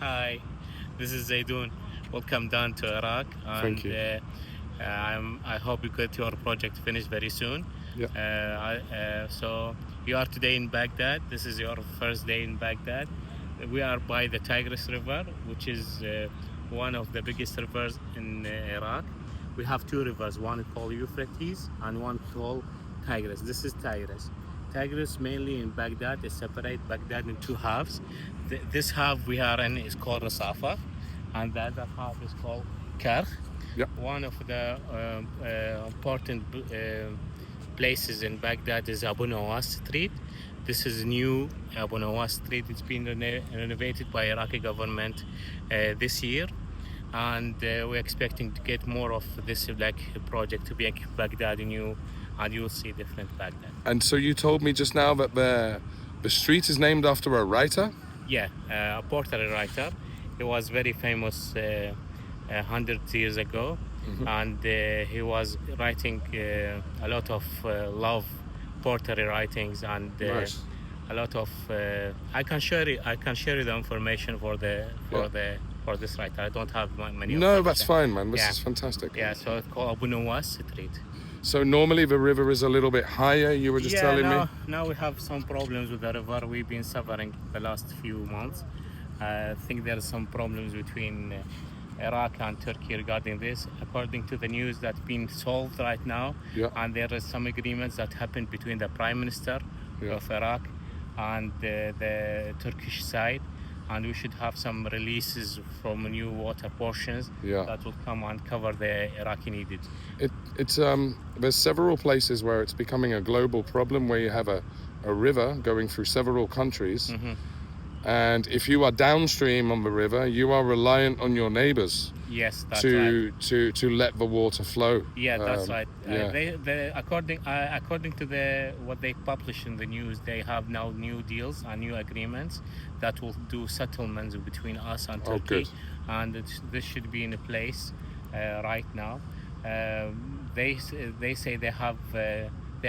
Hi, this is Zaidun. Welcome down to Iraq, Thank and you. I hope you get your project finished very soon. Yeah. So you are today in Baghdad. This is your first day in Baghdad. We are by the Tigris River, which is one of the biggest rivers in Iraq. We have two rivers, one called Euphrates and one called Tigris. This is Tigris. Tigris mainly in Baghdad. They separate Baghdad in two halves. This half we are in is called Rasafa, and the other half is called Karkh. Yeah. One of the important places in Baghdad is Abu Nawas Street. This is new Abu Nawas Street. It's been renovated by Iraqi government this year, and we're expecting to get more of this project to be Baghdad new, and you'll see different Baghdad. And so you told me just now that the street is named after a writer. Yeah, a portrait writer. He was very famous 100 years ago, and he was writing a lot of love portrait writings and Nice. a lot of. I can share it. I can share you the information for Yeah. this writer. I don't have many. of No, them. that's fine, man. This Yeah. is fantastic. Yeah, so it's called Abu Nawas Street. So normally the river is a little bit higher. You were just telling me. Now we have some problems with the river. We've been suffering the last few months. I think there are some problems between Iraq and Turkey regarding this. According to the news, that's been solved right now, Yeah. and there are some agreements that happened between the Prime Minister Yeah. of Iraq and the Turkish side, and we should have some releases from new water portions Yeah. that will come and cover the Iraqi needed. It's there's several places where it's becoming a global problem where you have a river going through several countries. And if you are downstream on the river, you are reliant on your neighbors Yes, that's right. to let the water flow. Yeah, that's right. Yeah. According to what they publish in the news, they have now new deals and new agreements that will do settlements between us and Oh, Turkey, good. and this should be in place right now. They say they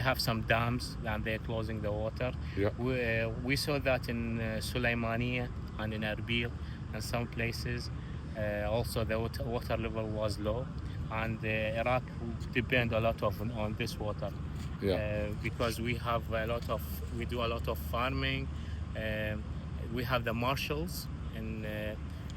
have some dams and they're closing the water. Yeah. We saw that in Sulaimaniya and in Erbil and some places. Also, the water level was low, and Iraq depend a lot on this water Yeah. because we do a lot of farming. We have the marshals in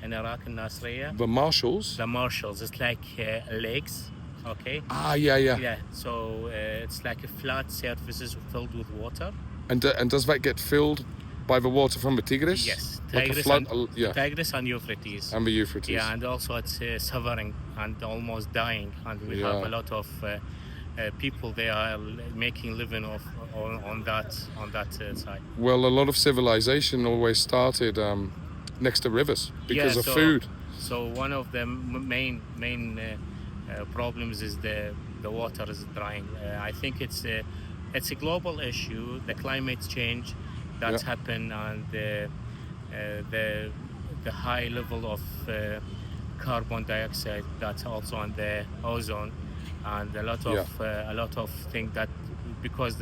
Iraq and Nasiriyah. The marshals. The marshals, it's like lakes, okay? Yeah. Yeah, so it's like a flat surfaces filled with water. And does that get filled by the water from the Tigris? Yes, Like a Tigris flood. and, Yeah. Tigris and Euphrates. And the Euphrates. Yeah, and also it's suffering and almost dying, and we have Yeah. a lot of people they are making living on that side. Well, a lot of civilization always started next to rivers because of food. So one of the main problems is the water is drying. I think it's a global issue. The climate change that's Yeah. happened, and the high level of carbon dioxide that's also on the ozone, and a lot of things that because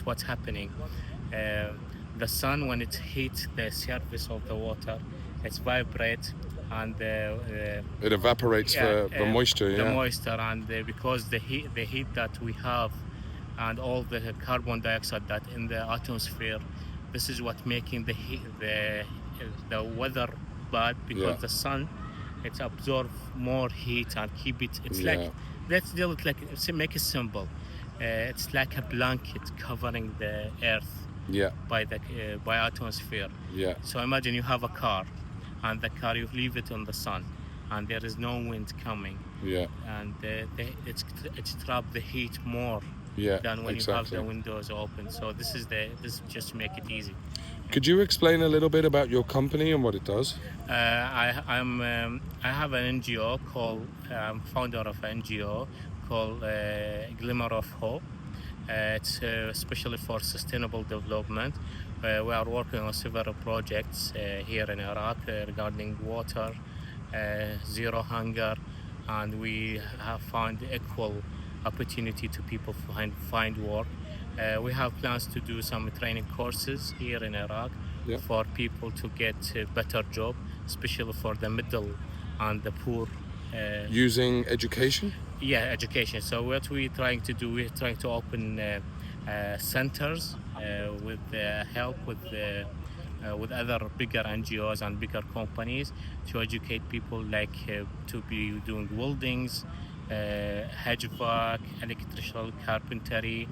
what's happening. The sun, when it hits the surface of the water, it's vibrate, and It evaporates the moisture. the Yeah. moisture, and because the heat that we have, and all the carbon dioxide that in the atmosphere, this is what making the weather bad, because Yeah. the sun, it's absorb more heat and keep it. It's Yeah. like, let's deal it like, make it simple. It's like a blanket covering the earth Yeah. by atmosphere. Yeah. So imagine you have a car, and the car you leave it on the sun, and there is no wind coming, Yeah. and it's trap the heat more Yeah. than when you have Exactly. the windows open. So this just to make it easy. Could you explain a little bit about your company and what it does? I have an NGO called founder of an NGO called Glimmer of Hope. It's especially for sustainable development. We are working on several projects here in Iraq regarding water, zero hunger, and we have found equal opportunity to people find work. We have plans to do some training courses here in Iraq Yeah. for people to get a better job, especially for the middle and the poor. Using education? Yeah, education. So what we're trying to do, we're trying to open centers with help with other bigger NGOs and bigger companies to educate people, like to be doing weldings, HVAC, electrical, carpentry,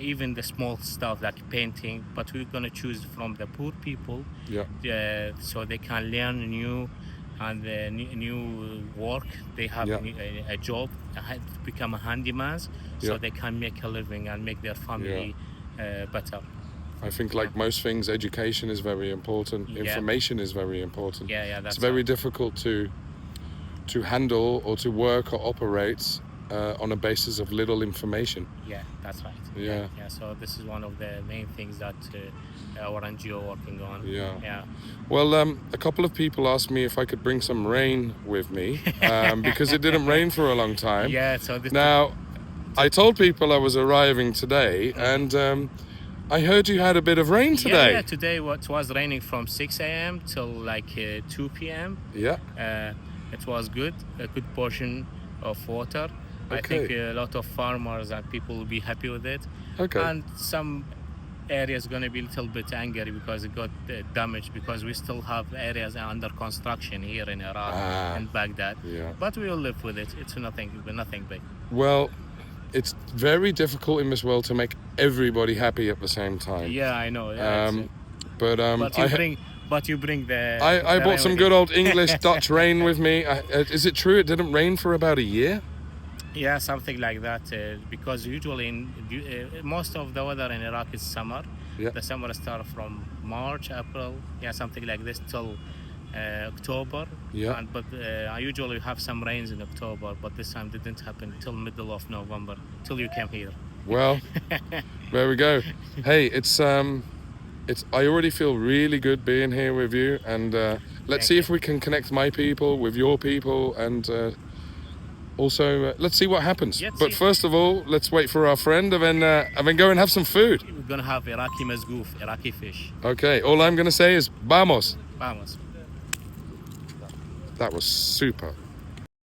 even the small stuff like painting. But we're gonna choose from the poor people, so they can learn new and new work. They have a job, become a handyman, so they can make a living and make their family better. I think, like most things, education is very important. Information is very important. That's it's very difficult to handle or to work or operate on a basis of little information. Yeah, that's right. So this is one of the main things that our NGO working on. Well, a couple of people asked me if I could bring some rain with me because it didn't rain for a long time. So now I told people I was arriving today, and I heard you had a bit of rain today. Yeah, today it was raining from 6 a.m. till like 2 p.m. It was good, a good portion of water. I think a lot of farmers and people will be happy with it. And some areas going to be a little bit angry because it got damaged, because we still have areas under construction here in Iraq and Baghdad. But we will live with it. It's nothing big. Well, it's very difficult in this world to make everybody happy at the same time. I know. But you bring the... I bought some good old English Dutch rain with me. Is it true it didn't rain for about a year? Yeah, something like that. Because usually most of the weather in Iraq is summer. The summer starts from March, April, something like this, till October. But I usually have some rains in October, but this time didn't happen till middle of November, till you came here. Well, there we go. Hey, it's I already feel really good being here with you, and let's see if we can connect my people with your people, and also let's see what happens. But first of all, let's wait for our friend, and then go and have some food. We're gonna have Iraqi mazgoof, Iraqi fish. Okay, all I'm gonna say is vamos. Vamos. That was super.